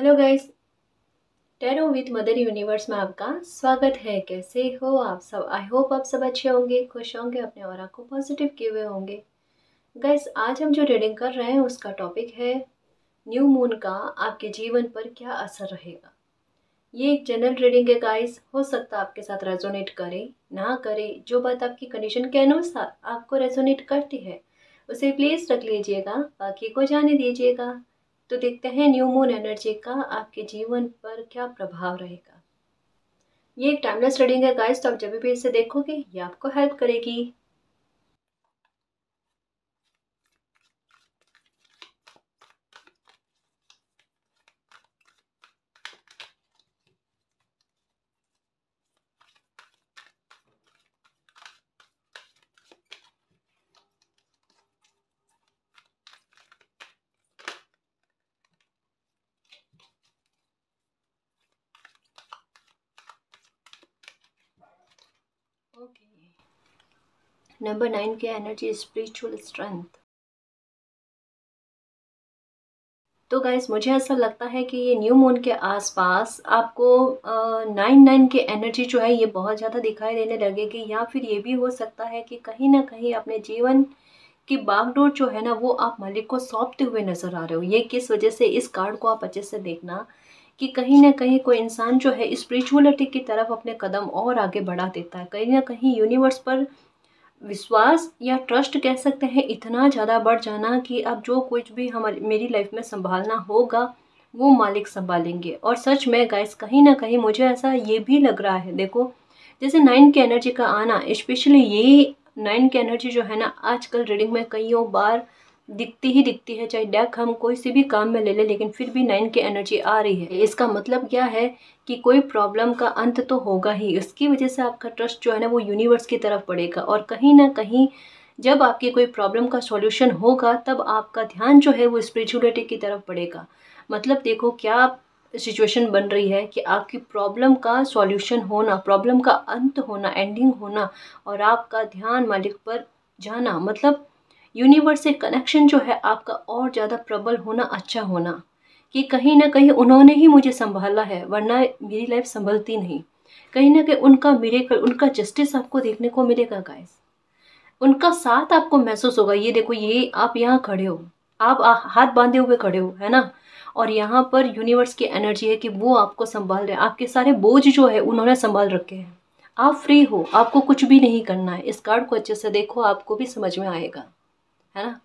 Hello guys, tarot with mother universe में आपका स्वागत है। कैसे हो आप सब? आई होप आप सब अच्छे होंगे, खुश होंगे, अपने ऑरा को पॉजिटिव किए हुए होंगे। गाइस, आज हम जो रीडिंग कर रहे हैं उसका टॉपिक है न्यू मून का आपके जीवन पर क्या असर रहेगा। ये एक जनरल रीडिंग है गाइस, हो सकता है आपके साथ रेजोनेट करे ना करे। जो बात आपकी कंडीशन के अनुसार आपको रेजोनेट करती है उसे प्लीज रख लीजिएगा, बाकी को जाने दीजिएगा। तो देखते हैं न्यू मून एनर्जी का आपके जीवन पर क्या प्रभाव रहेगा। ये एक टाइमलेस रीडिंग है गाइस, तो आप जब भी इसे देखोगे ये आपको हेल्प करेगी। ओके, नंबर 9 की एनर्जी स्पिरिचुअल स्ट्रेंथ। तो गाइस, मुझे ऐसा लगता है कि ये न्यू मून के आसपास आपको 9 की एनर्जी जो है ये बहुत ज़्यादा दिखाई देने लगेगी, या फिर ये भी हो सकता है कि कहीं ना कहीं अपने जीवन की बागडोर जो है ना वो आप मालिक को सौंपते हुए नजर आ रहे हो। ये किस वजह से, इस कार्ड को आप अच्छे से देखना कि कहीं ना कहीं कोई इंसान जो है स्पिरिचुअलिटी की तरफ अपने कदम और आगे बढ़ा देता है। कहीं ना कहीं यूनिवर्स पर विश्वास या ट्रस्ट कह सकते हैं इतना ज़्यादा बढ़ जाना कि अब जो कुछ भी हमारी मेरी लाइफ में संभालना होगा वो मालिक संभालेंगे। और सच में गाइस, कहीं ना कहीं मुझे ऐसा ये भी लग रहा है, देखो जैसे 9 की एनर्जी का आना, स्पेशली ये 9 की एनर्जी जो है ना आजकल रीडिंग में कईयों बार दिखती ही दिखती है। चाहे डेक हम कोई सी भी काम में ले ले, लेकिन फिर भी 9 की एनर्जी आ रही है। इसका मतलब क्या है कि कोई प्रॉब्लम का अंत तो होगा ही। इसकी वजह से आपका ट्रस्ट जो है ना वो यूनिवर्स की तरफ बढ़ेगा, और कहीं ना कहीं जब आपकी कोई प्रॉब्लम का सॉल्यूशन होगा तब आपका ध्यान जो है वो स्पिरिचुअलिटी की तरफ बढ़ेगा। मतलब देखो क्या सिचुएशन बन रही है कि आपकी प्रॉब्लम का सॉल्यूशन होना, प्रॉब्लम का अंत होना, एंडिंग होना, और आपका ध्यान मालिक पर जाना, मतलब यूनिवर्स से कनेक्शन जो है आपका और ज़्यादा प्रबल होना, अच्छा होना, कि कहीं ना कहीं उन्होंने ही मुझे संभाला है वरना मेरी लाइफ संभलती नहीं। कहीं ना कहीं उनका मिरेकल, उनका जस्टिस आपको देखने को मिलेगा गाइस। उनका साथ आपको महसूस होगा। ये देखो, ये आप यहाँ खड़े हो, आप हाथ बांधे हुए खड़े हो, है ना, और यहाँ पर यूनिवर्स की एनर्जी है कि वो आपको संभाल रहे हैं। आपके सारे बोझ जो है उन्होंने संभाल रखे हैं। आप फ्री हो, आपको कुछ भी नहीं करना है। इस कार्ड को अच्छे से देखो, आपको भी समझ में आएगा, है ना,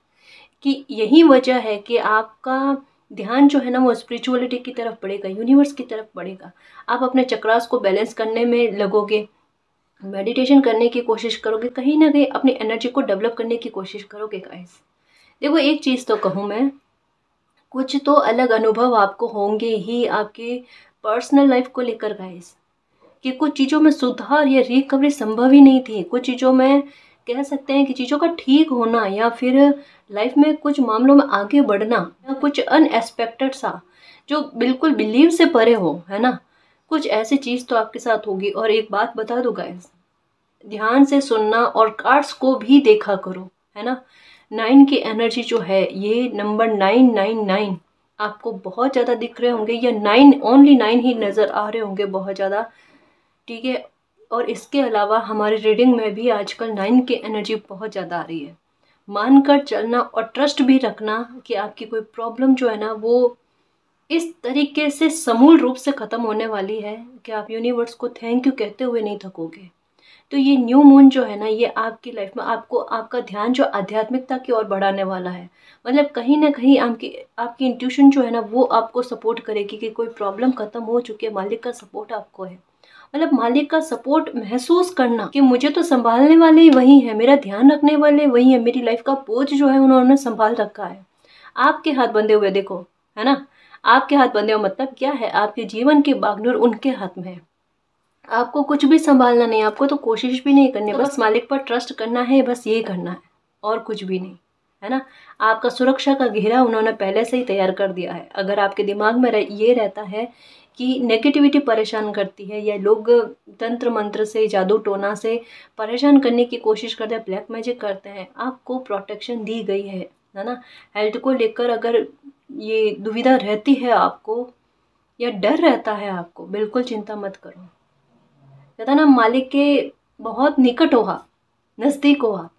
कि यही वजह है कि आपका ध्यान जो है ना वो स्पिरिचुअलिटी की तरफ बढ़ेगा, यूनिवर्स की तरफ बढ़ेगा। आप अपने चक्रास को बैलेंस करने में लगोगे, मेडिटेशन करने की कोशिश करोगे, कहीं ना कहीं अपनी एनर्जी को डेवलप करने की कोशिश करोगे गाइस। देखो एक चीज़ तो कहूँ मैं, कुछ तो अलग अनुभव आपको होंगे ही आपकी पर्सनल लाइफ को लेकर गाइस, कि कुछ चीज़ों में सुधार या रिकवरी संभव ही नहीं थी। कुछ चीज़ों में कह सकते हैं कि चीज़ों का ठीक होना, या फिर लाइफ में कुछ मामलों में आगे बढ़ना, या कुछ अनएक्सपेक्टेड सा जो बिल्कुल बिलीव से परे हो, है ना, कुछ ऐसी चीज़ तो आपके साथ होगी। और एक बात बता दो गाइस, ध्यान से सुनना और कार्ड्स को भी देखा करो, है ना। 9 की एनर्जी जो है, ये नंबर 999 आपको बहुत ज़्यादा दिख रहे होंगे, या 9 ओनली 9 ही नज़र आ रहे होंगे बहुत ज़्यादा, ठीक है। और इसके अलावा हमारी रीडिंग में भी आजकल 9 की एनर्जी बहुत ज़्यादा आ रही है। मानकर चलना और ट्रस्ट भी रखना कि आपकी कोई प्रॉब्लम जो है ना वो इस तरीके से समूल रूप से ख़त्म होने वाली है कि आप यूनिवर्स को थैंक यू कहते हुए नहीं थकोगे। तो ये न्यू मून जो है ना ये आपकी लाइफ में आपको आपका ध्यान जो आध्यात्मिकता की ओर बढ़ाने वाला है। मतलब कहीं ना कहीं आपकी आपकी इंट्यूशन जो है ना वो आपको सपोर्ट करेगी कि कोई प्रॉब्लम खत्म हो चुकी है, मालिक का सपोर्ट आपको है। मतलब मालिक का सपोर्ट महसूस करना कि मुझे तो संभालने वाले ही वही है, मेरा ध्यान रखने वाले वही है, मेरी लाइफ का बोझ जो है उन्होंने संभाल रखा है। आपके हाथ बंधे हुए देखो, है ना, आपके हाथ बंधे हुए मतलब क्या है, आपके जीवन की बागडोर उनके हाथ में है। आपको कुछ भी संभालना नहीं, आपको तो कोशिश भी नहीं करनी, बस मालिक पर ट्रस्ट करना है, बस ये करना है और कुछ भी नहीं, है ना। आपका सुरक्षा का घेरा उन्होंने पहले से ही तैयार कर दिया है। अगर आपके दिमाग में ये रहता है कि नेगेटिविटी परेशान करती है, या लोग तंत्र मंत्र से, जादू टोना से परेशान करने की कोशिश करते हैं, ब्लैक मैजिक करते हैं, आपको प्रोटेक्शन दी गई है ना। हेल्थ को लेकर अगर ये दुविधा रहती है आपको, या डर रहता है आपको, बिल्कुल चिंता मत करो। कहता ना मालिक के बहुत निकट हो आप, नज़दीक हो आप,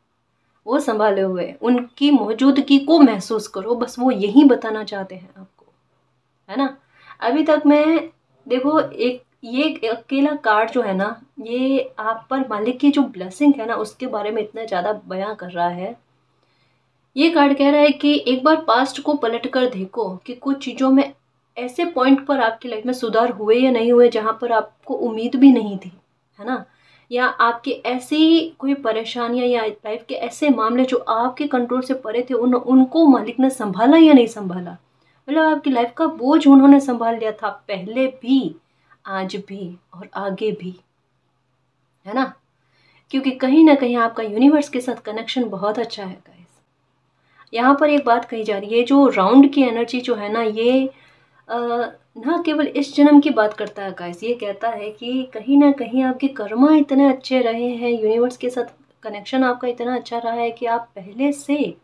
वो संभाले हुए, उनकी मौजूदगी को महसूस करो, बस वो यही बताना चाहते हैं आपको, है ना। अभी तक मैं, देखो, एक ये अकेला कार्ड जो है ना, ये आप पर मालिक की जो ब्लेसिंग है ना उसके बारे में इतना ज़्यादा बयां कर रहा है। ये कार्ड कह रहा है कि एक बार पास्ट को पलट कर देखो कि कुछ चीज़ों में ऐसे पॉइंट पर आपकी लाइफ में सुधार हुए या नहीं हुए जहाँ पर आपको उम्मीद भी नहीं थी, है ना। या आपकी ऐसी कोई परेशानियां या लाइफ के ऐसे मामले जो आपके कंट्रोल से परे थे, उनको मालिक ने संभाला या नहीं संभाला। मतलब आपकी लाइफ का बोझ उन्होंने संभाल लिया था, पहले भी, आज भी और आगे भी, है ना। क्योंकि कहीं ना कहीं आपका यूनिवर्स के साथ कनेक्शन बहुत अच्छा है गाइस। यहाँ पर एक बात कही जा रही है, जो राउंड की एनर्जी जो है ना, ये ना केवल इस जन्म की बात करता है गाइस, ये कहता है कि कहीं ना कहीं आपके कर्मा इतने अच्छे रहे हैं, यूनिवर्स के साथ कनेक्शन आपका इतना अच्छा रहा है कि आप पहले से,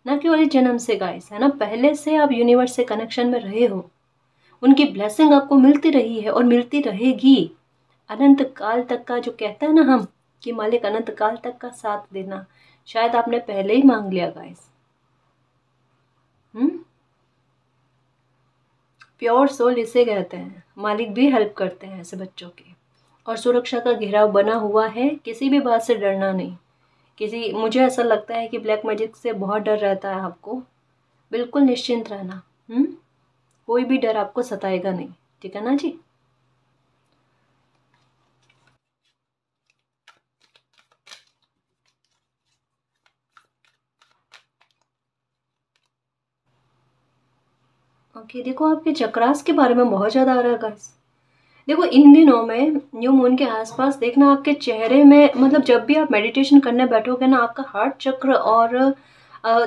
ना केवल इस जन्म से गाइस, है ना, पहले से आप यूनिवर्स से कनेक्शन में रहे हो। उनकी ब्लेसिंग आपको मिलती रही है और मिलती रहेगी अनंत काल तक का। जो कहता है ना हम कि मालिक अनंत काल तक का साथ देना, शायद आपने पहले ही मांग लिया गाइस। प्योर सोल इसे कहते हैं। मालिक भी हेल्प करते हैं ऐसे बच्चों की। और सुरक्षा का घेराव बना हुआ है, किसी भी बात से डरना नहीं। मुझे ऐसा लगता है कि ब्लैक मैजिक से बहुत डर रहता है आपको, बिल्कुल निश्चिंत रहना। कोई भी डर आपको सताएगा नहीं, ठीक है ना जी। ओके, देखो आपके चक्रास के बारे में बहुत ज़्यादा आ रहा है गाइस। देखो इन दिनों में न्यू मून के आसपास देखना आपके चेहरे में, मतलब जब भी आप मेडिटेशन करने बैठोगे ना, आपका हार्ट चक्र और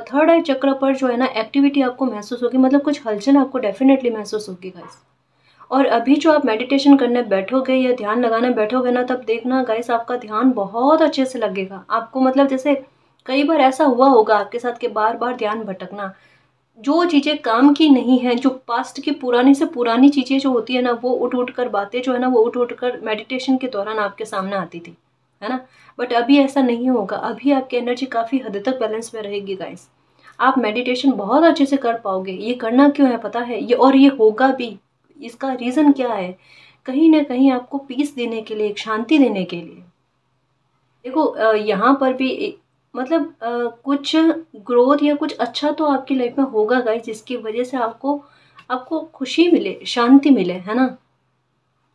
थर्ड आई चक्र पर जो है ना एक्टिविटी आपको महसूस होगी, मतलब कुछ हलचल आपको डेफिनेटली महसूस होगी गाइस। और अभी जो आप मेडिटेशन करने बैठोगे या ध्यान लगाने बैठोगे ना, तब देखना गाइस आपका ध्यान बहुत अच्छे से लगेगा आपको। मतलब जैसे कई बार ऐसा हुआ होगा आपके साथ कि बार बार ध्यान भटकना, जो चीज़ें काम की नहीं है, जो पास्ट की पुरानी से पुरानी चीज़ें जो होती है ना, वो उठ उठ कर बातें जो है ना, वो उठ उठ कर मेडिटेशन के दौरान आपके सामने आती थी, है ना। बट अभी ऐसा नहीं होगा, अभी आपकी एनर्जी काफ़ी हद तक बैलेंस में रहेगी गाइस। आप मेडिटेशन बहुत अच्छे से कर पाओगे। ये करना क्यों है पता है, ये और ये होगा भी। इसका रीज़न क्या है, कहीं ना कहीं आपको पीस देने के लिए, एक शांति देने के लिए। देखो यहाँ पर भी मतलब कुछ ग्रोथ या कुछ अच्छा तो आपकी लाइफ में होगा गाइस, जिसकी वजह से आपको आपको खुशी मिले, शांति मिले, है ना।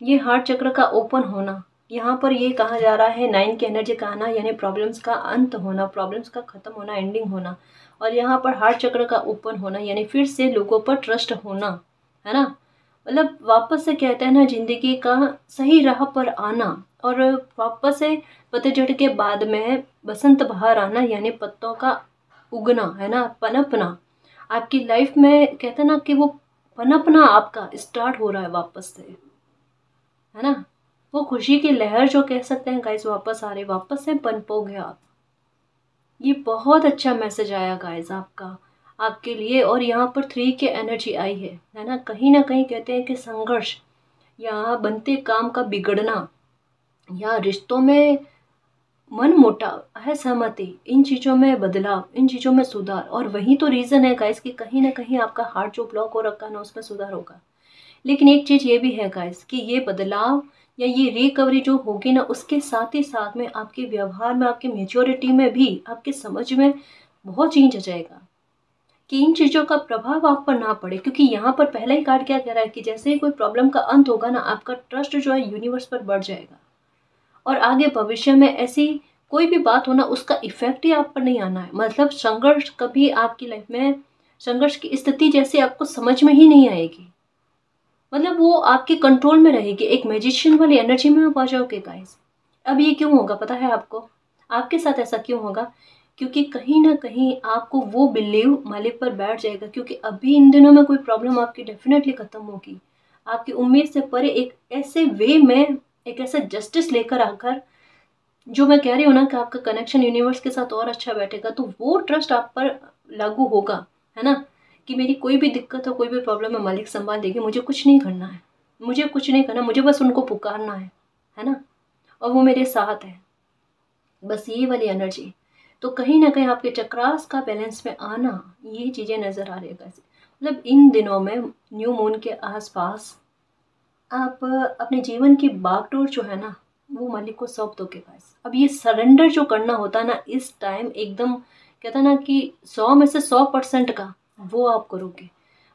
ये हार्ट चक्र का ओपन होना, यहाँ पर ये कहा जा रहा है 9 की एनर्जी का आना, यानी प्रॉब्लम्स का अंत होना, प्रॉब्लम्स का खत्म होना, एंडिंग होना। और यहाँ पर हार्ट चक्र का ओपन होना, यानी फिर से लोगों पर ट्रस्ट होना, है ना। मतलब वापस से कहते हैं ना, जिंदगी का सही राह पर आना, और वापस से पतझड़ के बाद में बसंत बहार आना, यानी पत्तों का उगना, है ना, पनपना। आपकी लाइफ में कहते हैं ना कि वो पनपना आपका स्टार्ट हो रहा है वापस से, है ना। वो खुशी की लहर जो कह सकते हैं गाइस, वापस आ रही, वापस से पनपोगे आप। ये बहुत अच्छा मैसेज आया गाइस आपका, आपके लिए। और यहाँ पर 3 की एनर्जी आई है ना कहीं कहते हैं कि संघर्ष या बनते काम का बिगड़ना, या रिश्तों में मन मुटाव, असहमति, इन चीज़ों में बदलाव, इन चीज़ों में सुधार। और वही तो रीज़न है गाइस कि कहीं ना कहीं आपका हार्ट जो ब्लॉक हो रखा है ना, उसमें सुधार होगा। लेकिन एक चीज़ ये भी है गाइस कि ये बदलाव या ये रिकवरी जो होगी ना, उसके साथ ही साथ में आपके व्यवहार में, आपकी मेच्योरिटी में भी, आपके समझ में बहुत चेंज आ जाएगा, कि इन चीज़ों का प्रभाव आप पर ना पड़े। क्योंकि यहाँ पर पहला ही कार्ड क्या कह रहा है कि जैसे ही कोई प्रॉब्लम का अंत होगा ना, आपका ट्रस्ट जो है यूनिवर्स पर बढ़ जाएगा, और आगे भविष्य में ऐसी कोई भी बात हो ना, उसका इफेक्ट ही आप पर नहीं आना है। मतलब संघर्ष कभी आपकी लाइफ में, संघर्ष की स्थिति जैसे आपको समझ में ही नहीं आएगी। मतलब वो आपके कंट्रोल में रहेगी, एक मैजिशियन वाली एनर्जी में आप आ जाओगे गाइस। अब ये क्यों होगा पता है आपको, आपके साथ ऐसा क्यों होगा, क्योंकि कहीं ना कहीं आपको वो बिलीव मालिक पर बैठ जाएगा। क्योंकि अभी इन दिनों में कोई प्रॉब्लम आपकी डेफिनेटली खत्म होगी, आपकी उम्मीद से परे एक ऐसे वे में, एक ऐसा जस्टिस लेकर आकर, जो मैं कह रही हूँ ना कि आपका कनेक्शन यूनिवर्स के साथ और अच्छा बैठेगा, तो वो ट्रस्ट आप पर लागू होगा, है ना। कि मेरी कोई भी दिक्कत हो, कोई भी प्रॉब्लम है, मालिक संभाल देगी, मुझे कुछ नहीं करना है, मुझे कुछ नहीं करना, मुझे बस उनको पुकारना है ना, और वो मेरे साथ है, बस ये वाली एनर्जी। तो कहीं ना कहीं आपके चक्रास का बैलेंस में आना, ये चीज़ें नज़र आ रही है गाइस। मतलब इन दिनों में न्यू मून के आसपास आप अपने जीवन की बागडोर जो है ना, वो मालिक को सौंप दोगे गाइस। अब ये सरेंडर जो करना होता है ना इस टाइम, एकदम कहता ना कि 100 में से 100% का वो आप करोगे।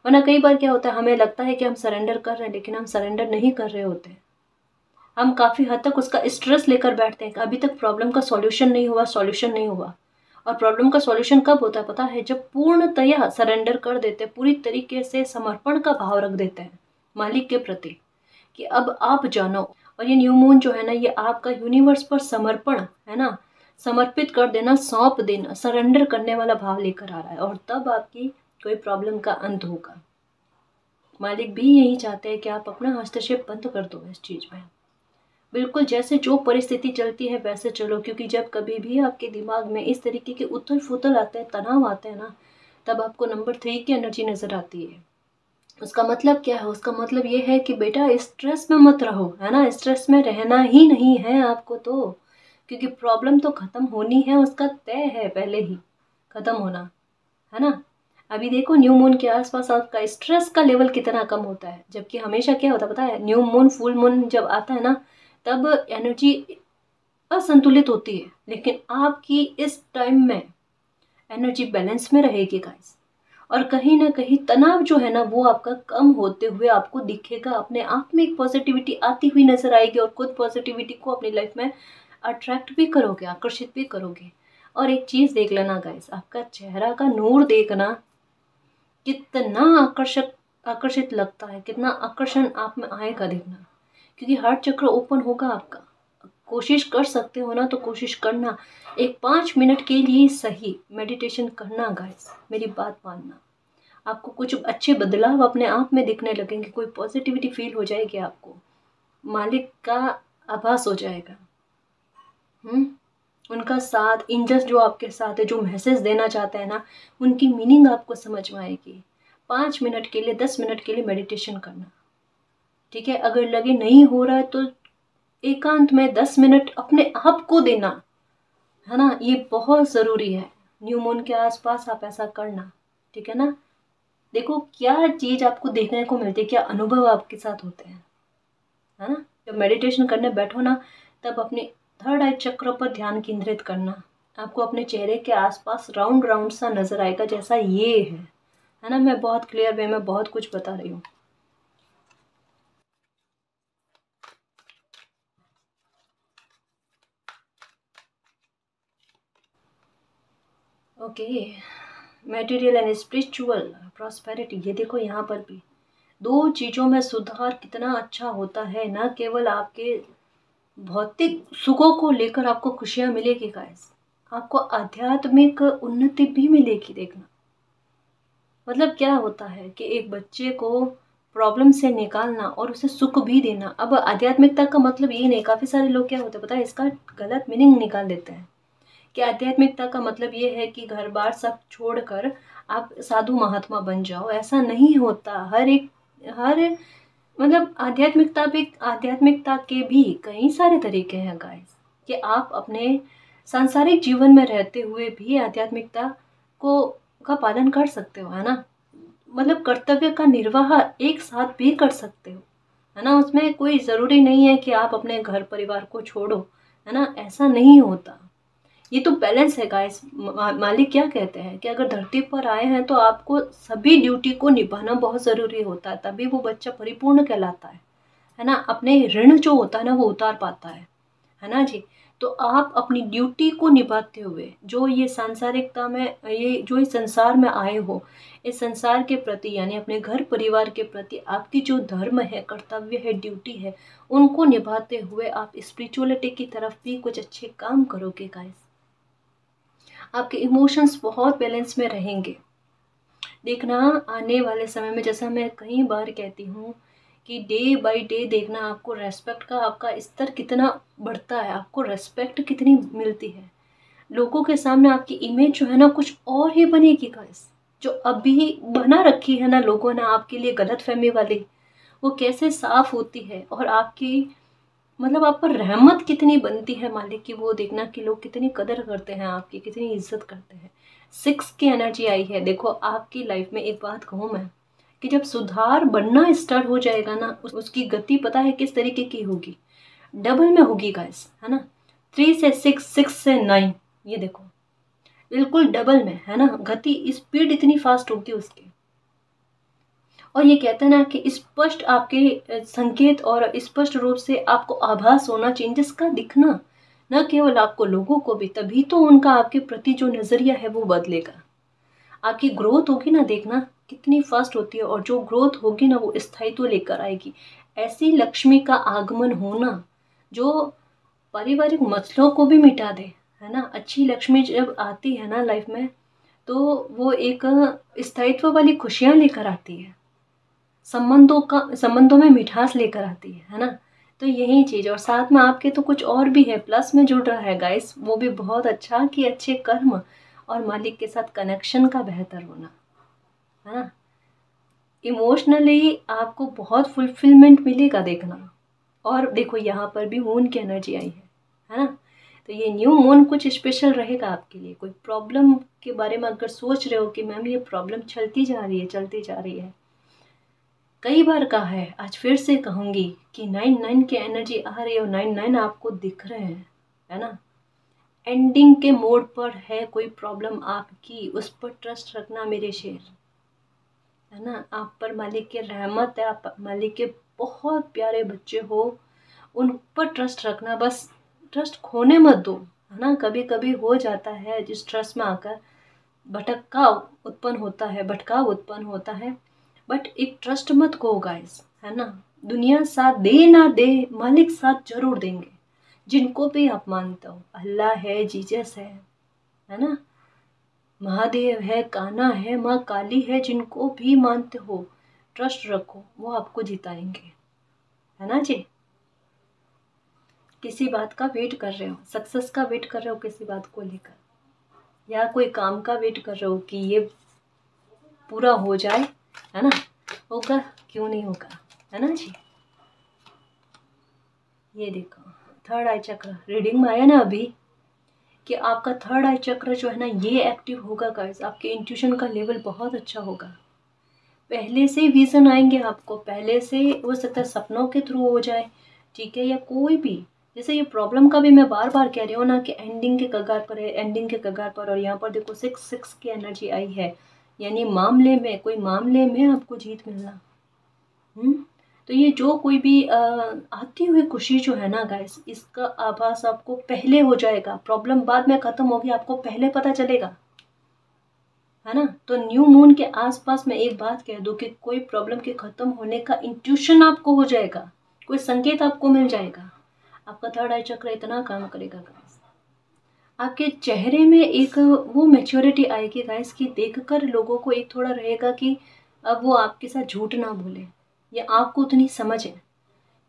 वरना कई बार क्या होता है, हमें लगता है कि हम सरेंडर कर रहे हैं, लेकिन हम सरेंडर नहीं कर रहे होते। हम काफ़ी हद तक उसका स्ट्रेस लेकर बैठते हैं कि अभी तक प्रॉब्लम का सॉल्यूशन नहीं हुआ, सॉल्यूशन नहीं हुआ। और प्रॉब्लम का सॉल्यूशन कब होता है पता है, जब पूर्णतया सरेंडर कर देते हैं, पूरी तरीके से समर्पण का भाव रख देते हैं मालिक के प्रति कि अब आप जानो। और ये न्यू मून जो है ना, ये आपका यूनिवर्स पर समर्पण है ना, समर्पित कर देना, सौंप देना, सरेंडर करने वाला भाव लेकर आ रहा है। और तब आपकी कोई प्रॉब्लम का अंत होगा। मालिक भी यही चाहते हैं कि आप अपना हस्तक्षेप बंद कर दो इस चीज़ में। बिल्कुल जैसे जो परिस्थिति चलती है वैसे चलो, क्योंकि जब कभी भी आपके दिमाग में इस तरीके के उथल फुथल आते हैं, तनाव आते हैं ना, तब आपको नंबर 3 की एनर्जी नज़र आती है। उसका मतलब क्या है, उसका मतलब ये है कि बेटा स्ट्रेस में मत रहो, है ना, स्ट्रेस में रहना ही नहीं है आपको, तो क्योंकि प्रॉब्लम तो ख़त्म होनी है, उसका तय है पहले ही ख़त्म होना, है ना। अभी देखो न्यू मून के आसपास आपका स्ट्रेस का लेवल कितना कम होता है, जबकि हमेशा क्या होता है पता है, न्यू मून फुल मून जब आता है ना, तब एनर्जी असंतुलित होती है, लेकिन आपकी इस टाइम में एनर्जी बैलेंस में रहेगी गाइस। और कहीं ना कहीं तनाव जो है ना, वो आपका कम होते हुए आपको दिखेगा, अपने आप में एक पॉजिटिविटी आती हुई नजर आएगी, और खुद पॉजिटिविटी को अपनी लाइफ में अट्रैक्ट भी करोगे, आकर्षित भी करोगे। और एक चीज़ देख लेना गाइस, आपका चेहरा का नूर देखना कितना आकर्षित लगता है, कितना आकर्षण आप में आएगा देखना, क्योंकि हार्ट चक्र ओपन होगा आपका। कोशिश कर सकते हो ना तो कोशिश करना, एक 5 मिनट के लिए सही मेडिटेशन करना गाइस, मेरी बात मानना। आपको कुछ अच्छे बदलाव अपने आप में दिखने लगेंगे, कोई पॉजिटिविटी फील हो जाएगी आपको, मालिक का आभास हो जाएगा। उनका साथ, एंजल्स जो आपके साथ है, जो मैसेज देना चाहते हैं ना, उनकी मीनिंग आपको समझ में आएगी। 5 मिनट के लिए, 10 मिनट के लिए मेडिटेशन करना, ठीक है। अगर लगे नहीं हो रहा है तो एकांत में 10 मिनट अपने आप को देना, है ना, ये बहुत ज़रूरी है। न्यू मून के आसपास आप ऐसा करना, ठीक है ना। देखो क्या चीज़ आपको देखने को मिलती है, क्या अनुभव आपके साथ होते हैं, है ना। जब मेडिटेशन करने बैठो ना, तब अपने थर्ड आई चक्र पर ध्यान केंद्रित करना। आपको अपने चेहरे के आसपास राउंड राउंड सा नजर आएगा, जैसा ये है ना। मैं बहुत क्लियर वे में बहुत कुछ बता रही हूँ। Okay, material and spiritual prosperity, ये देखो यहाँ पर भी 2 चीज़ों में सुधार कितना अच्छा होता है। ना केवल आपके भौतिक सुखों को लेकर आपको खुशियाँ मिलेगी गाइस, आपको आध्यात्मिक उन्नति भी मिलेगी देखना। मतलब क्या होता है कि एक बच्चे को प्रॉब्लम से निकालना और उसे सुख भी देना। अब आध्यात्मिकता का मतलब ये नहीं, काफ़ी सारे लोग क्या होते हैं पता है, इसका गलत मीनिंग निकाल देते हैं कि आध्यात्मिकता का मतलब ये है कि घर बार सब छोड़कर आप साधु महात्मा बन जाओ। ऐसा नहीं होता। हर मतलब आध्यात्मिकता के भी कई सारे तरीके हैं गाइस, कि आप अपने सांसारिक जीवन में रहते हुए भी आध्यात्मिकता को का पालन कर सकते हो, है ना। मतलब कर्तव्य का निर्वाह एक साथ भी कर सकते हो, है ना। उसमें कोई ज़रूरी नहीं है कि आप अपने घर परिवार को छोड़ो, है ना, ऐसा नहीं होता। ये तो बैलेंस है गाइस। मालिक क्या कहते हैं कि अगर धरती पर आए हैं तो आपको सभी ड्यूटी को निभाना बहुत ज़रूरी होता है, तभी वो बच्चा परिपूर्ण कहलाता है ना। अपने ऋण जो होता है ना वो उतार पाता है ना जी। तो आप अपनी ड्यूटी को निभाते हुए जो ये सांसारिकता में, ये जो इस संसार में आए हो, इस संसार के प्रति यानी अपने घर परिवार के प्रति आपकी जो धर्म है, कर्तव्य है, ड्यूटी है, उनको निभाते हुए आप स्पिरिचुअलिटी की तरफ भी कुछ अच्छे काम करोगे गाइस। आपके इमोशंस बहुत बैलेंस में रहेंगे। देखना आने वाले समय में, जैसा मैं कई बार कहती हूँ कि डे बाय डे देखना आपको रेस्पेक्ट का आपका स्तर कितना बढ़ता है, आपको रेस्पेक्ट कितनी मिलती है। लोगों के सामने आपकी इमेज जो है ना कुछ और ही बनेगी गाइस। जो अभी बना रखी है ना लोगों ने आपके लिए गलतफहमी वाली, वो कैसे साफ होती है। और आपकी मतलब आप पर रहमत कितनी बनती है मालिक की, वो देखना कि लोग कितनी कदर करते हैं आपकी, कितनी इज्जत करते हैं। 6 की एनर्जी आई है। देखो आपकी लाइफ में एक बात कहूँ मैं, कि जब सुधार बनना स्टार्ट हो जाएगा ना, उसकी गति पता है किस तरीके की होगी, डबल में होगी गाइस, है ना। 3 से 6, 6 से 9, ये देखो बिल्कुल डबल में, है ना। गति स्पीड इतनी फास्ट होगी उसकी। और ये कहते हैं ना कि स्पष्ट आपके संकेत और स्पष्ट रूप से आपको आभास होना, चेंजेस का दिखना, न केवल आपको लोगों को भी, तभी तो उनका आपके प्रति जो नजरिया है वो बदलेगा। आपकी ग्रोथ होगी ना, देखना कितनी फास्ट होती है। और जो ग्रोथ होगी ना वो स्थायित्व लेकर आएगी। ऐसी लक्ष्मी का आगमन होना जो पारिवारिक मसलों को भी मिटा दे, है ना। अच्छी लक्ष्मी जब आती है ना लाइफ में, तो वो एक स्थायित्व वाली खुशियां लेकर आती है, संबंधों में मिठास लेकर आती है ना। तो यही चीज, और साथ में आपके तो कुछ और भी है, प्लस में जुड़ रहा है गाइस, वो भी बहुत अच्छा, कि अच्छे कर्म और मालिक के साथ कनेक्शन का बेहतर होना, है ना। इमोशनली आपको बहुत फुलफिलमेंट मिलेगा देखना। और देखो यहाँ पर भी मून की एनर्जी आई है ना। तो ये न्यू मून कुछ स्पेशल रहेगा आपके लिए। कोई प्रॉब्लम के बारे में अगर सोच रहे हो कि मैम ये प्रॉब्लम चलती जा रही है, चलती जा रही है, कई बार कहा है, आज फिर से कहूंगी कि 9 की एनर्जी आ रही है और 9 आपको दिख रहे हैं, है ना। एंडिंग के मोड पर है कोई प्रॉब्लम आपकी, उस पर ट्रस्ट रखना मेरे शेर, है ना। आप पर मालिक की रहमत है, आप मालिक के बहुत प्यारे बच्चे हो, उन पर ट्रस्ट रखना। बस ट्रस्ट खोने मत दो, है ना। कभी कभी हो जाता है जिस ट्रस्ट में आकर भटकाव उत्पन्न होता है। बट एक ट्रस्ट मत खो गाइस, है ना। दुनिया साथ दे ना दे, मालिक साथ जरूर देंगे। जिनको भी आप मानते हो, अल्लाह है, जीसस है ना, महादेव है, कान्हा है, माँ काली है, जिनको भी मानते हो ट्रस्ट रखो, वो आपको जिताएंगे, है ना जी। किसी बात का वेट कर रहे हो, सक्सेस का वेट कर रहे हो किसी बात को लेकर, या कोई काम का वेट कर रहे हो कि ये पूरा हो जाए, है ना। होगा, क्यों नहीं होगा, है ना जी। ये देखो थर्ड आई चक्र रीडिंग में आया ना अभी, कि आपका थर्ड आई चक्र जो है ना ये एक्टिव होगा गाइस। आपके इंट्यूशन का लेवल बहुत अच्छा होगा। पहले से विजन आएंगे आपको, पहले से हो सकता है सपनों के थ्रू हो जाए, ठीक है, या कोई भी। जैसे ये प्रॉब्लम का भी मैं बार बार कह रही हूँ ना कि एंडिंग के कगार पर है, एंडिंग के कगार पर। और यहाँ पर देखो 6 की एनर्जी आई है, यानी मामले में, कोई मामले में आपको जीत मिलना। तो ये जो कोई भी आती हुई खुशी जो है ना गाइस, इसका आभास आपको पहले हो जाएगा। प्रॉब्लम बाद में खत्म होगी, आपको पहले पता चलेगा, है ना। तो न्यू मून के आसपास मैं एक बात कह दूं कि कोई प्रॉब्लम के खत्म होने का इंट्यूशन आपको हो जाएगा, कोई संकेत आपको मिल जाएगा। आपका थर्ड आई चक्र इतना काम करेगा गाइस, आपके चेहरे में एक वो मैच्योरिटी आएगी गाइस, कि देखकर लोगों को एक थोड़ा रहेगा कि अब वो आपके साथ झूठ ना बोले, या आपको उतनी समझ है।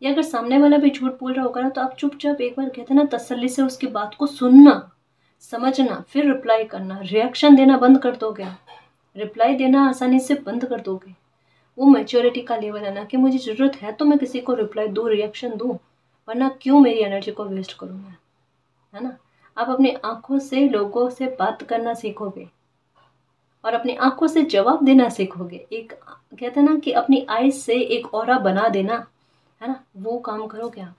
या अगर सामने वाला भी झूठ बोल रहा होगा ना, तो आप चुपचाप एक बार कहते हैं ना तसल्ली से उसकी बात को सुनना, समझना, फिर रिप्लाई करना। रिएक्शन देना बंद कर दोगे, रिप्लाई देना आसानी से बंद कर दोगे। वो मैच्योरिटी का लेवल है ना, कि मुझे ज़रूरत है तो मैं किसी को रिप्लाई दूँ, रिएक्शन दूँ, वरना क्यों मेरी एनर्जी को वेस्ट करूँ मैं, है ना। आप अपनी आंखों से लोगों से बात करना सीखोगे और अपनी आंखों से जवाब देना सीखोगे। एक कहते हैं ना कि अपनी आईज से एक ऑरा बना देना, है ना, वो काम करोगे आप।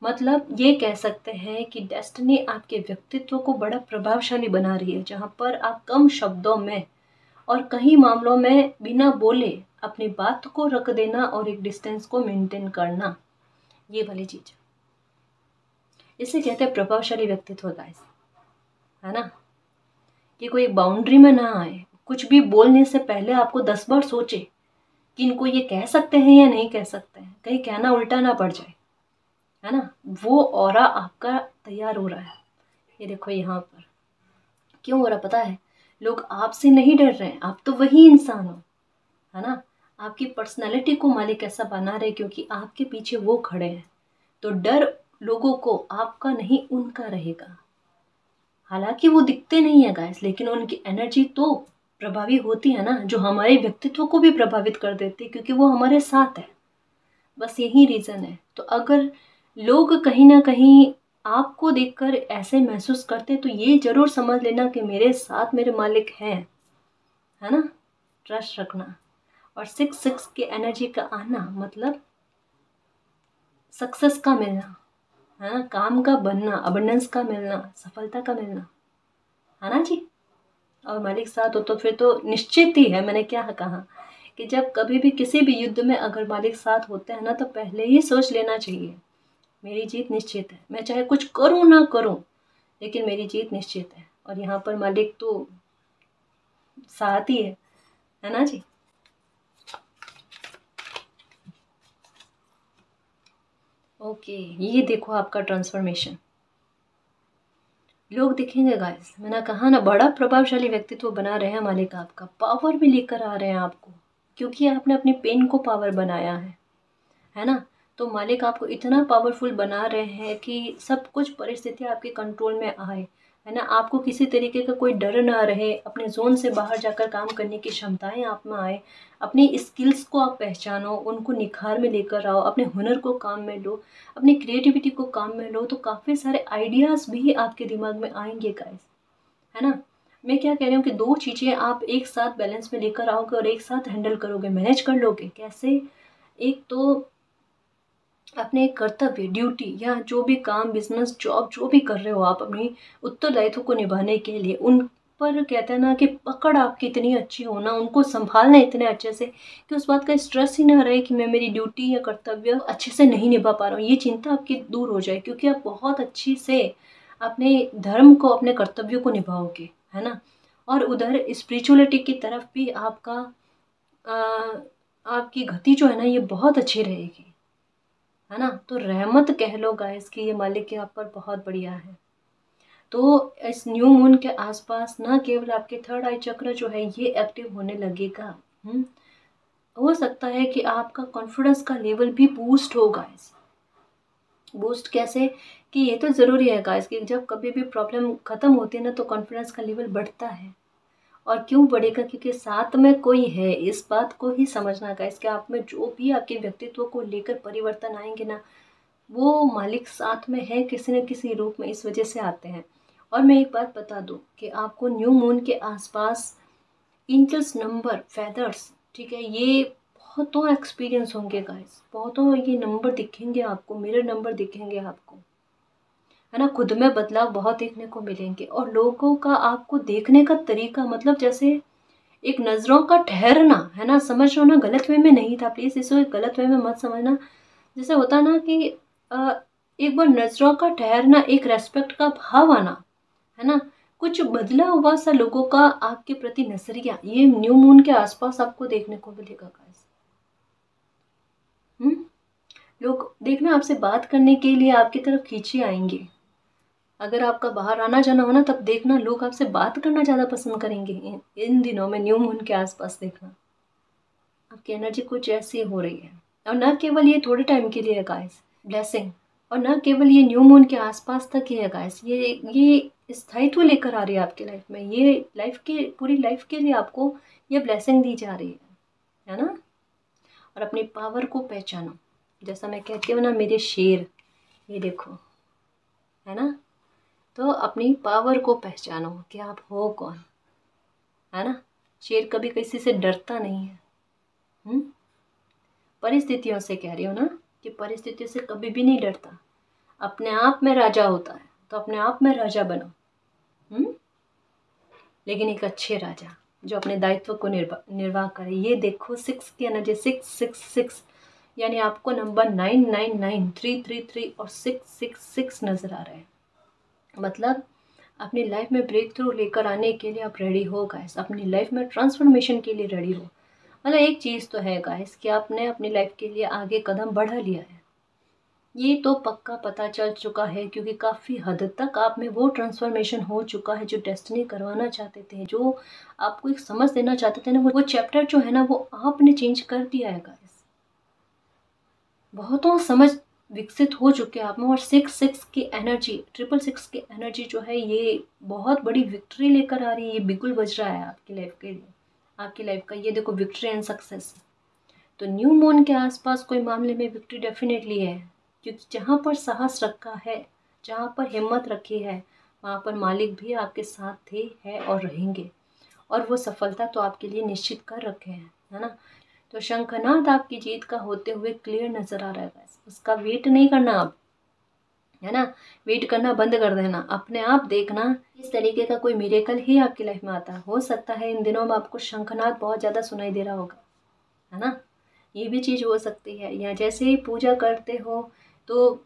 मतलब ये कह सकते हैं कि डेस्टिनी आपके व्यक्तित्व को बड़ा प्रभावशाली बना रही है, जहाँ पर आप कम शब्दों में और कई मामलों में बिना बोले अपनी बात को रख देना और एक डिस्टेंस को मेंटेन करना, ये वाली चीज, इसे कहते हैं प्रभावशाली व्यक्तित्व गाइस, है ना। कि कोई बाउंड्री में ना आए, कुछ भी बोलने से पहले आपको 10 बार सोचे कि इनको ये कह सकते हैं या नहीं कह सकते हैं, कहीं कहना उल्टा ना पड़ जाए, है ना। वो ऑरा आपका तैयार हो रहा है। ये देखो यहाँ पर क्यों हो रहा पता है, लोग आपसे नहीं डर रहे हैं, आप तो वही इंसान हो, है ना। आपकी पर्सनैलिटी को मालिक ऐसा बना रहे क्योंकि आपके पीछे वो खड़े हैं। तो डर लोगों को आपका नहीं उनका रहेगा। हालांकि वो दिखते नहीं है गाइस, लेकिन उनकी एनर्जी तो प्रभावी होती है ना, जो हमारे व्यक्तित्व को भी प्रभावित कर देती है, क्योंकि वो हमारे साथ है। बस यही रीज़न है। तो अगर लोग कहीं ना कहीं आपको देखकर ऐसे महसूस करते, तो ये जरूर समझ लेना कि मेरे साथ मेरे मालिक हैं, है ना। ट्रस्ट रखना। और 6-6 की एनर्जी का आना मतलब सक्सेस का मिलना, है ना, काम का बनना, अबंडेंस का मिलना, सफलता का मिलना, है ना जी। और मालिक साथ हो तो फिर तो निश्चित ही है। मैंने क्या कहा कि जब कभी भी किसी भी युद्ध में अगर मालिक साथ होते हैं ना, तो पहले ही सोच लेना चाहिए मेरी जीत निश्चित है। मैं चाहे कुछ करूं ना करूं, लेकिन मेरी जीत निश्चित है। और यहाँ पर मालिक तो साथ ही है ना जी। ओके, ये देखो आपका ट्रांसफॉर्मेशन। लोग दिखेंगे गाइस, मैंने कहा ना, बड़ा प्रभावशाली व्यक्तित्व बना रहे हैं मालिक, आपका पावर भी लेकर आ रहे हैं आपको, क्योंकि आपने अपनी पेन को पावर बनाया है ना। तो मालिक आपको इतना पावरफुल बना रहे हैं कि सब कुछ परिस्थितियाँ आपके कंट्रोल में आए, है ना। आपको किसी तरीके का कोई डर ना रहे, अपने जोन से बाहर जाकर काम करने की क्षमताएं आप में आए, अपनी स्किल्स को आप पहचानो, उनको निखार में लेकर आओ, अपने हुनर को काम में लो, अपनी क्रिएटिविटी को काम में लो, तो काफ़ी सारे आइडियाज़ भी आपके दिमाग में आएंगे गाइस, है ना। मैं क्या कह रही हूँ कि दो चीज़ें आप एक साथ बैलेंस में लेकर आओगे और एक साथ हैंडल करोगे, मैनेज कर लोगे। कैसे? एक तो अपने कर्तव्य, ड्यूटी या जो भी काम, बिजनेस, जॉब जो भी कर रहे हो आप अपनी उत्तरदायित्व को निभाने के लिए, उन पर कहते हैं ना कि पकड़ आपकी इतनी अच्छी हो ना, उनको संभालना इतने अच्छे से कि उस बात का स्ट्रेस ही ना रहे कि मैं मेरी ड्यूटी या कर्तव्य अच्छे से नहीं निभा पा रहा हूँ। ये चिंता आपकी दूर हो जाए, क्योंकि आप बहुत अच्छी से अपने धर्म को, अपने कर्तव्यों को निभाओगे, है ना। और उधर स्पिरिचुअलिटी की तरफ भी आपका आपकी गति जो है ना, ये बहुत अच्छी रहेगी, है ना। तो रहमत कह लो गाइस कि ये मालिक के आप पर बहुत बढ़िया है। तो इस न्यू मून के आसपास ना केवल आपके थर्ड आई चक्र जो है ये एक्टिव होने लगेगा, हो सकता है कि आपका कॉन्फिडेंस का लेवल भी बूस्ट हो गाइस। बूस्ट कैसे? कि ये तो ज़रूरी है गाइस कि जब कभी भी प्रॉब्लम ख़त्म होती है ना, तो कॉन्फिडेंस का लेवल बढ़ता है। और क्यों बढ़ेगा? क्योंकि साथ में कोई है। इस बात को ही समझना गाइस कि आप में जो भी आपके व्यक्तित्व को लेकर परिवर्तन आएंगे ना, वो मालिक साथ में है, किसी न किसी रूप में, इस वजह से आते हैं। और मैं एक बात बता दूं कि आपको न्यू मून के आसपास एंजल्स नंबर, फेदर्स, ठीक है, ये बहुतों एक्सपीरियंस होंगे गाइस, बहुतों ये नंबर दिखेंगे आपको, मिरर नंबर दिखेंगे आपको, है ना। खुद में बदलाव बहुत देखने को मिलेंगे। और लोगों का आपको देखने का तरीका, मतलब जैसे एक नज़रों का ठहरना, है ना, समझ रहे हो ना, गलत वे में नहीं था, प्लीज़ इसको गलत वे में मत समझना। जैसे होता ना कि अ, एक बार नज़रों का ठहरना, एक रेस्पेक्ट का भाव आना, है ना, कुछ बदला हुआ सा लोगों का आपके प्रति नजरिया, ये न्यू मून के आसपास आपको देखने को मिलेगा गाइस। लोग देखना आपसे बात करने के लिए आपकी तरफ खींचे आएंगे। अगर आपका बाहर आना जाना हो ना, तब देखना लोग आपसे बात करना ज़्यादा पसंद करेंगे। इन दिनों में न्यू मून के आसपास देखना आपकी एनर्जी कुछ ऐसी हो रही है। और न केवल ये थोड़े टाइम के लिए है गाइस, ब्लेसिंग। और न केवल ये न्यू मून के आसपास तक ही है गाइस, ये स्थायित्व लेकर आ रही है आपकी लाइफ में। ये लाइफ के, पूरी लाइफ के लिए आपको ये ब्लेसिंग दी जा रही है ना। और अपनी पावर को पहचानो। जैसा मैं कहती हूँ ना, मेरे शेर, ये देखो, है ना। तो अपनी पावर को पहचानो कि आप हो कौन, है ना। शेर कभी किसी से डरता नहीं है। परिस्थितियों से कह रही हूँ ना, कि परिस्थितियों से कभी भी नहीं डरता, अपने आप में राजा होता है। तो अपने आप में राजा बनो, लेकिन एक अच्छे राजा जो अपने दायित्व को निर्वाह करे। ये देखो 6 की एनर्जी, 666, यानी आपको नंबर 999, 333 और 666 नजर आ रहे हैं। मतलब अपनी लाइफ में ब्रेक थ्रू लेकर आने के लिए आप रेडी हो गाइस, अपनी लाइफ में ट्रांसफॉर्मेशन के लिए रेडी हो। मतलब एक चीज़ तो है गाइस कि आपने अपनी लाइफ के लिए आगे कदम बढ़ा लिया है, ये तो पक्का पता चल चुका है, क्योंकि काफ़ी हद तक आप में वो ट्रांसफॉर्मेशन हो चुका है जो डेस्टिनी करवाना चाहते थे, जो आपको एक समझ देना चाहते थे ना, वो चैप्टर जो है ना, वो आपने चेंज कर दिया है गाइस। बहुतों समझ विकसित हो चुके हैं आप में, और 6 की एनर्जी, 666 की एनर्जी जो है ये बहुत बड़ी विक्ट्री लेकर आ रही है। ये बिल्कुल बज रहा है आपकी लाइफ के लिए, आपकी लाइफ का ये देखो विक्ट्री एंड सक्सेस। तो न्यू मून के आसपास कोई मामले में विक्ट्री डेफिनेटली है, क्योंकि जहाँ पर साहस रखा है, जहाँ पर हिम्मत रखी है, वहाँ पर मालिक भी आपके साथ थे, है और रहेंगे, और वो सफलता तो आपके लिए निश्चित कर रखे हैं, है ना। तो शंखनाद आपकी जीत का होते हुए क्लियर नजर आ रहा है गाइस। उसका वेट नहीं करना आप, है ना, वेट करना बंद कर देना, अपने आप देखना इस तरीके का कोई मिरेकल ही आपकी लाइफ में आता है। हो सकता है इन दिनों में आपको शंखनाद बहुत ज़्यादा सुनाई दे रहा होगा, है ना, ये भी चीज़ हो सकती है। या जैसे ही पूजा करते हो तो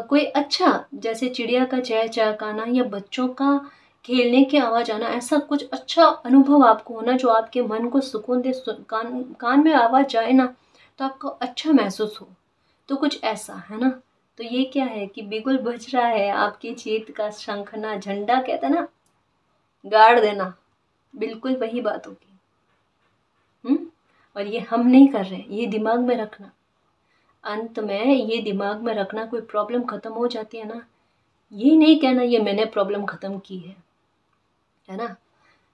कोई अच्छा, जैसे चिड़िया का चहचहाना या बच्चों का खेलने की आवाज़ आना, ऐसा कुछ अच्छा अनुभव आपको होना जो आपके मन को सुकून दे, कान में आवाज़ जाए ना तो आपको अच्छा महसूस हो, तो कुछ ऐसा, है ना। तो ये क्या है कि बिगुल बज रहा है, आपकी जीत का शंखना झंडा कहते हैं ना, गाड़ देना, बिल्कुल वही बात होगी। और ये हम नहीं कर रहे, ये दिमाग में रखना, अंत में ये दिमाग में रखना, कोई प्रॉब्लम ख़त्म हो जाती है ना, ये नहीं कहना ये मैंने प्रॉब्लम ख़त्म की है ना,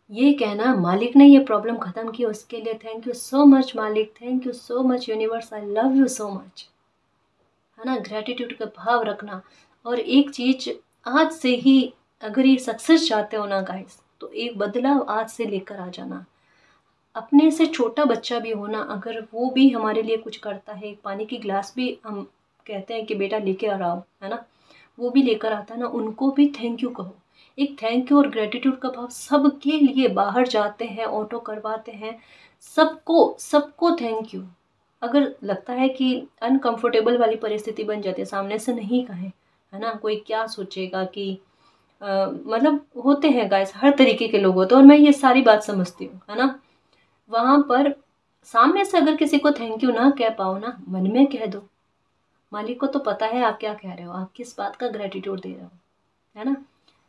ये कहना मालिक ने ये प्रॉब्लम ख़त्म की, उसके लिए थैंक यू सो मच मालिक, thank you so much universe, I love you so much, है ना। ग्रैटिट्यूड का भाव रखना। और एक चीज़ आज से ही, अगर ये सक्सेस चाहते हो ना गाइस, तो एक बदलाव आज से लेकर आ जाना। अपने से छोटा बच्चा भी हो ना, अगर वो भी हमारे लिए कुछ करता है, एक पानी की गिलास भी हम कहते हैं कि बेटा लेके आ रहा हो, है ना, वो भी लेकर आता है ना, उनको भी थैंक यू कहो। एक थैंक यू और ग्रेटिट्यूड का भाव सबके लिए, बाहर जाते हैं, ऑटो करवाते हैं, सबको सबको थैंक यू। अगर लगता है कि अनकंफर्टेबल वाली परिस्थिति बन जाती है, सामने से नहीं कहें, है ना, कोई क्या सोचेगा कि मतलब होते हैं गाइस, हर तरीके के लोग होते हैं, और मैं ये सारी बात समझती हूँ, है ना। वहां पर सामने से अगर किसी को थैंक यू ना कह पाओ ना, मन में कह दो, मालिक को तो पता है आप क्या कह रहे हो, आप किस बात का ग्रेटिट्यूड दे रहे हो, है ना।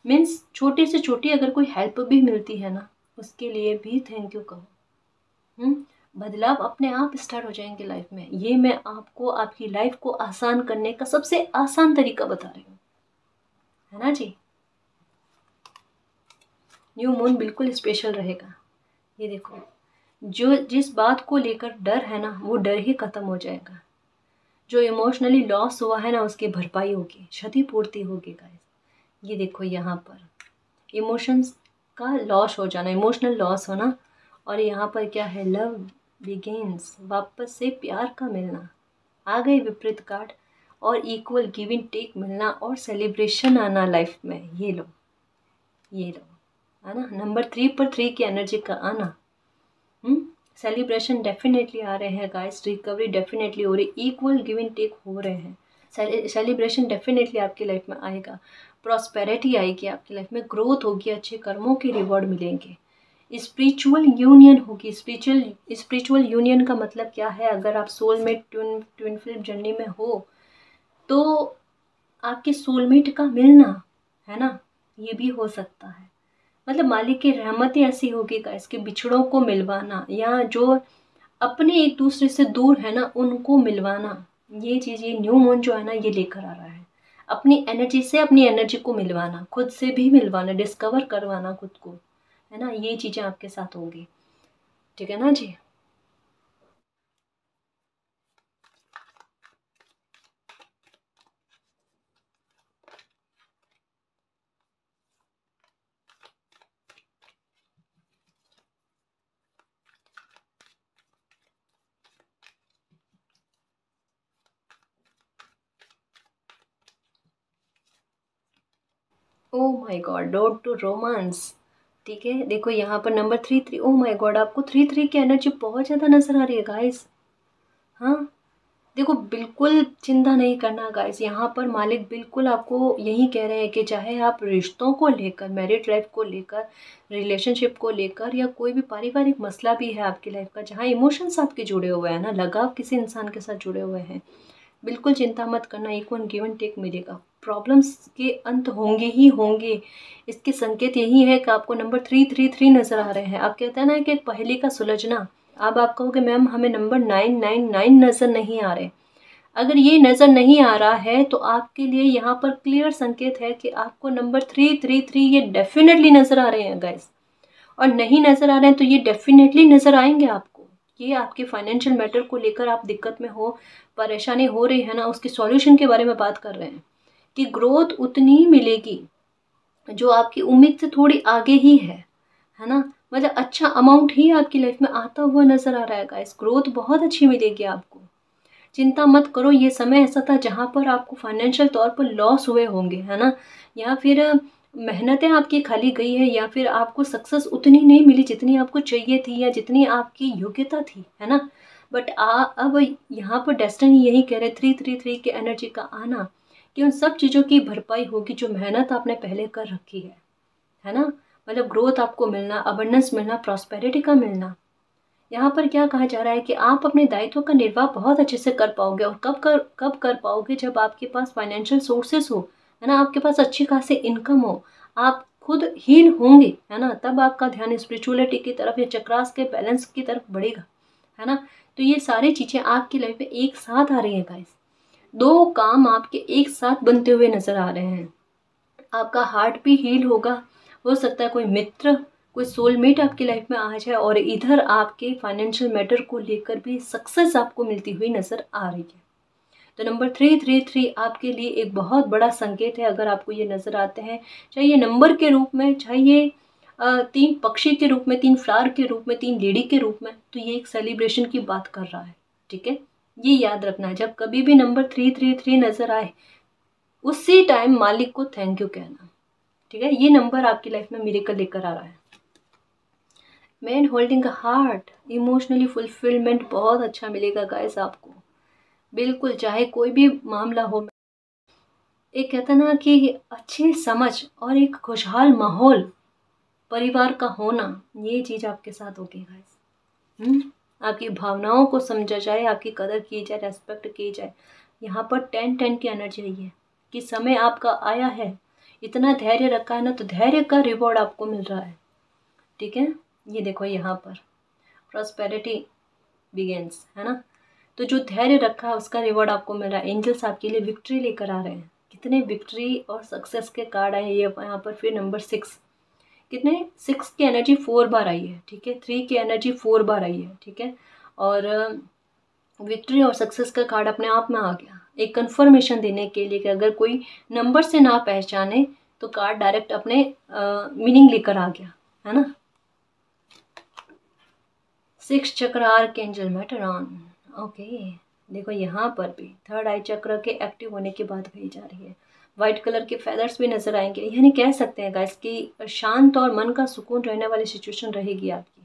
मीन्स छोटी से छोटी अगर कोई हेल्प भी मिलती है ना, उसके लिए भी थैंक यू कहो। बदलाव अपने आप स्टार्ट हो जाएंगे लाइफ में। ये मैं आपको आपकी लाइफ को आसान करने का सबसे आसान तरीका बता रही हूँ, है ना जी। न्यू मून बिल्कुल स्पेशल रहेगा। ये देखो, जो जिस बात को लेकर डर है ना, वो डर ही खत्म हो जाएगा। जो इमोशनली लॉस हुआ है ना, उसकी भरपाई होगी, क्षतिपूर्ति होगी गाइस। ये देखो यहाँ पर इमोशंस का लॉस हो जाना, इमोशनल लॉस होना, और यहाँ पर क्या है, लव बिगिंस, वापस से प्यार का मिलना, आ गए विपरीत कार्ड, और इक्वल गिव एंड टेक मिलना, और सेलिब्रेशन आना लाइफ में। ये लो, ये लो, है ना, नंबर 3 पर 3 की एनर्जी का आना। सेलिब्रेशन डेफिनेटली आ रहे हैं गाइस, रिकवरी डेफिनेटली हो रही, इक्वल गिव एंड टेक हो रहे हैं। सेलिब्रेशन डेफिनेटली आपकी लाइफ में आएगा, प्रॉस्पेरिटी आएगी आपकी लाइफ में, ग्रोथ होगी, अच्छे कर्मों के रिवॉर्ड मिलेंगे, स्पिरिचुअल यूनियन होगी। स्पिरिचुअल यूनियन का मतलब क्या है, अगर आप सोलमेट ट्विन फ्लेम जर्नी में हो तो आपके सोलमेट का मिलना, है ना, ये भी हो सकता है। मतलब मालिक की रहमत ही ऐसी होगी का इसके बिछड़ों को मिलवाना, या जो अपने एक दूसरे से दूर है ना, उनको मिलवाना। ये चीज़, ये न्यू मून जो है ना, ये लेकर आ रहा है। अपनी एनर्जी से अपनी एनर्जी को मिलवाना, खुद से भी मिलवाना, डिस्कवर करवाना खुद को, है ना, ये चीज़ें आपके साथ होंगी। ठीक है ना जी। Oh my god, road to romance. ठीक है, देखो यहाँ पर नंबर 3 ओ माय गॉड, आपको 3 की एनर्जी बहुत ज़्यादा नजर आ रही है गाइस। हाँ, देखो बिल्कुल चिंता नहीं करना गाइस, यहाँ पर मालिक बिल्कुल आपको यही कह रहे हैं कि चाहे आप रिश्तों को लेकर, मैरिड लाइफ को लेकर, रिलेशनशिप को लेकर, या कोई भी पारिवारिक मसला भी है आपकी लाइफ का, जहाँ इमोशंस आपके जुड़े हुए हैं ना, लगाव किसी इंसान के साथ जुड़े हुए हैं, बिल्कुल चिंता मत करना, इक्वल गिव एंड टेक मिलेगा। प्रॉब्लम्स के अंत होंगे ही होंगे, इसके संकेत यही है कि आपको नंबर 333 नजर आ रहे हैं। आप कहते हैं ना कि एक पहेली का सुलझना, अब आप कहोगे मैम हमें नंबर 999 नजर नहीं आ रहे, अगर ये नज़र नहीं आ रहा है तो आपके लिए यहाँ पर क्लियर संकेत है कि आपको नंबर 333 ये डेफिनेटली नज़र आ रहे हैं गाइस। और नहीं नज़र आ रहे हैं तो ये डेफिनेटली नज़र आएंगे आपको। ये आपके फाइनेंशियल मैटर को लेकर आप दिक्कत में हो, परेशानी हो रही है ना, उसके सॉल्यूशन के बारे में बात कर रहे हैं कि ग्रोथ उतनी ही मिलेगी जो आपकी उम्मीद से थोड़ी आगे ही है ना। मतलब अच्छा अमाउंट ही आपकी लाइफ में आता हुआ नज़र आ रहा है गाइस। ग्रोथ बहुत अच्छी मिलेगी आपको, चिंता मत करो। ये समय ऐसा था जहाँ पर आपको फाइनेंशियल तौर पर लॉस हुए होंगे, है ना, या फिर मेहनतें आपकी खाली गई है, या फिर आपको सक्सेस उतनी नहीं मिली जितनी आपको चाहिए थी या जितनी आपकी योग्यता थी, है ना। बट अब यहाँ पर डेस्टिनी यही कह रहे 333 के एनर्जी का आना कि उन सब चीज़ों की भरपाई होगी जो मेहनत आपने पहले कर रखी है ना। मतलब ग्रोथ आपको मिलना, अबंडेंस मिलना, प्रॉस्पेरिटी का मिलना। यहाँ पर क्या कहा जा रहा है कि आप अपने दायित्व का निर्वाह बहुत अच्छे से कर पाओगे। और कब कर पाओगे? जब आपके पास फाइनेंशियल सोर्सेस हो, है ना, आपके पास अच्छी खासी इनकम हो, आप खुद हील होंगे, है ना, तब आपका ध्यान स्पिरिचुअलिटी की तरफ या चक्रास के बैलेंस की तरफ बढ़ेगा, है ना। तो ये सारी चीज़ें आपकी लाइफ में एक साथ आ रही हैं गाइस। दो काम आपके एक साथ बनते हुए नजर आ रहे हैं। आपका हार्ट भी हील होगा, हो सकता है कोई मित्र, कोई सोलमेट आपकी लाइफ में आ जाए, और इधर आपके फाइनेंशियल मैटर को लेकर भी सक्सेस आपको मिलती हुई नजर आ रही है। तो नंबर 333 आपके लिए एक बहुत बड़ा संकेत है। अगर आपको ये नज़र आते हैं, चाहे ये नंबर के रूप में, चाहे ये 3 पक्षी के रूप में, 3 फ्लावर के रूप में, 3 लेडी के रूप में, तो ये एक सेलिब्रेशन की बात कर रहा है, ठीक है। ये याद रखना है, जब कभी भी नंबर 333 नज़र आए उसी टाइम मालिक को थैंक यू कहना, ठीक है। ये नंबर आपकी लाइफ में मिरेकल लेकर आ रहा है। Man holding a heart, emotionally fulfilment बहुत अच्छा मिलेगा गाइस आपको, बिल्कुल, चाहे कोई भी मामला हो। एक कहता है ना कि अच्छी समझ और एक खुशहाल माहौल, परिवार का होना, ये चीज़ आपके साथ होगी गाइस। आपकी भावनाओं को समझा जाए, आपकी कदर की जाए, रेस्पेक्ट की जाए। यहाँ पर 10-10 की एनर्जी रही है कि समय आपका आया है, इतना धैर्य रखा है ना, तो धैर्य का रिवॉर्ड आपको मिल रहा है, ठीक है। ये देखो यहाँ पर प्रॉस्पेरिटी बिगिंस, है ना। तो जो धैर्य रखा है उसका रिवॉर्ड आपको मिल रहा है। एंजल्स आपके लिए विक्ट्री लेकर आ रहे हैं। कितने विक्ट्री और सक्सेस के कार्ड आए। ये यहाँ पर फिर नंबर 6, कितने 6 की एनर्जी 4 बार आई है, ठीक है। 3 की एनर्जी 4 बार आई है, ठीक है। और विक्ट्री और सक्सेस का कार्ड अपने आप में आ गया, एक कंफर्मेशन देने के लिए कि अगर कोई नंबर से ना पहचाने तो कार्ड डायरेक्ट अपने मीनिंग लेकर आ गया, है ना। 6 चक्र आर्कएंजल मेटरॉन, ओके। देखो यहाँ पर भी थर्ड आई चक्र के एक्टिव होने की बात कही जा रही है। वाइट कलर के फेदर्स भी नजर आएंगे, यानी कह सकते हैं गाइस कि शांत और मन का सुकून रहने वाली सिचुएशन रहेगी आपकी,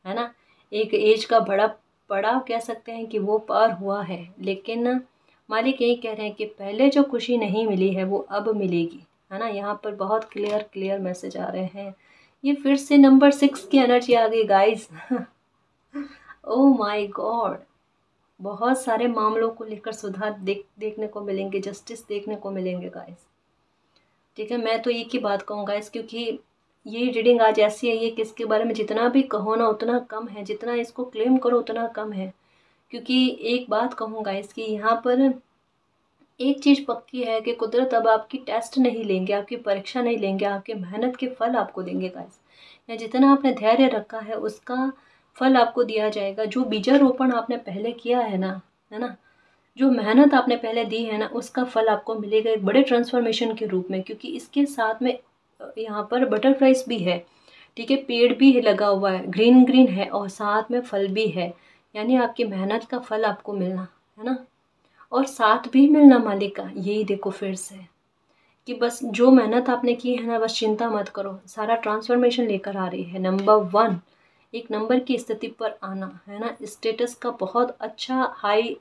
है ना। एक एज का बड़ा पड़ाव कह सकते हैं कि वो पार हुआ है, लेकिन मालिक यही कह रहे हैं कि पहले जो खुशी नहीं मिली है वो अब मिलेगी, है ना। यहाँ पर बहुत क्लियर मैसेज आ रहे हैं। ये फिर से नंबर 6 की एनर्जी आ गई गाइस। ओह माय गॉड, बहुत सारे मामलों को लेकर सुधार देखने को मिलेंगे, जस्टिस देखने को मिलेंगे गाइस, ठीक है। मैं तो एक ही बात कहूँ गाइस, क्योंकि ये रीडिंग आज ऐसी है, ये किसके बारे में जितना भी कहो ना उतना कम है, जितना इसको क्लेम करो उतना कम है। क्योंकि एक बात कहूँ गाइस कि यहाँ पर एक चीज़ पक्की है कि कुदरत अब आपकी टेस्ट नहीं लेंगे, आपकी परीक्षा नहीं लेंगे, आपकी मेहनत के फल आपको देंगे गाइस। या जितना आपने धैर्य रखा है उसका फल आपको दिया जाएगा। जो बीजारोपण आपने पहले किया है ना, है ना, जो मेहनत आपने पहले दी है ना, उसका फल आपको मिलेगा एक बड़े ट्रांसफॉर्मेशन के रूप में। क्योंकि इसके साथ में यहाँ पर बटरफ्लाइज भी है, ठीक है, पेड़ भी लगा हुआ है, ग्रीन है, और साथ में फल भी है। यानी आपकी मेहनत का फल आपको मिलना, है ना, और साथ भी मिलना मालिक का। यही देखो फिर से कि बस जो मेहनत आपने की है ना, बस चिंता मत करो, सारा ट्रांसफॉर्मेशन लेकर आ रही है। नंबर 1, एक नंबर की स्थिति पर आना, है ना, स्टेटस का बहुत अच्छा, हाई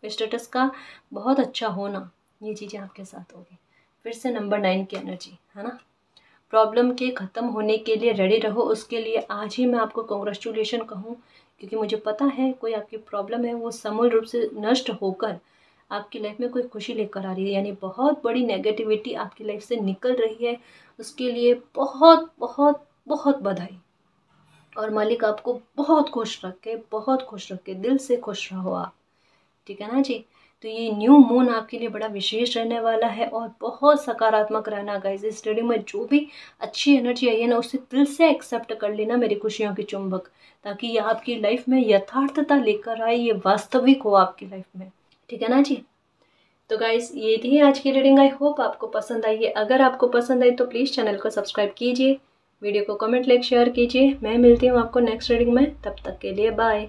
स्टेटस का बहुत अच्छा होना, ये चीज़ें आपके साथ होगी। फिर से नंबर 9 की एनर्जी, है ना। प्रॉब्लम के ख़त्म होने के लिए रेडी रहो। उसके लिए आज ही मैं आपको कॉन्ग्रेचुलेशन कहूँ, क्योंकि मुझे पता है कोई आपकी प्रॉब्लम है वो समूल रूप से नष्ट होकर आपकी लाइफ में कोई खुशी लेकर आ रही है। यानी बहुत बड़ी नेगेटिविटी आपकी लाइफ से निकल रही है, उसके लिए बहुत बहुत बहुत बधाई। और मालिक आपको बहुत खुश रखे, बहुत खुश रखे, दिल से खुश रहो आप, ठीक है ना जी। तो ये न्यू मून आपके लिए बड़ा विशेष रहने वाला है और बहुत सकारात्मक रहना गाइस। इस रीडिंग में जो भी अच्छी एनर्जी आई है ना, उसे दिल से एक्सेप्ट कर लेना मेरी खुशियों की चुंबक, ताकि ये आपकी लाइफ में यथार्थता लेकर आए, ये वास्तविक हो आपकी लाइफ में। ठीक है ना जी। तो गाइस ये थी आज की रीडिंग। आई होप आपको पसंद आई है। अगर आपको पसंद आई तो प्लीज़ चैनल को सब्सक्राइब कीजिए, वीडियो को कमेंट लाइक शेयर कीजिए। मैं मिलती हूँ आपको नेक्स्ट रीडिंग में, तब तक के लिए बाय।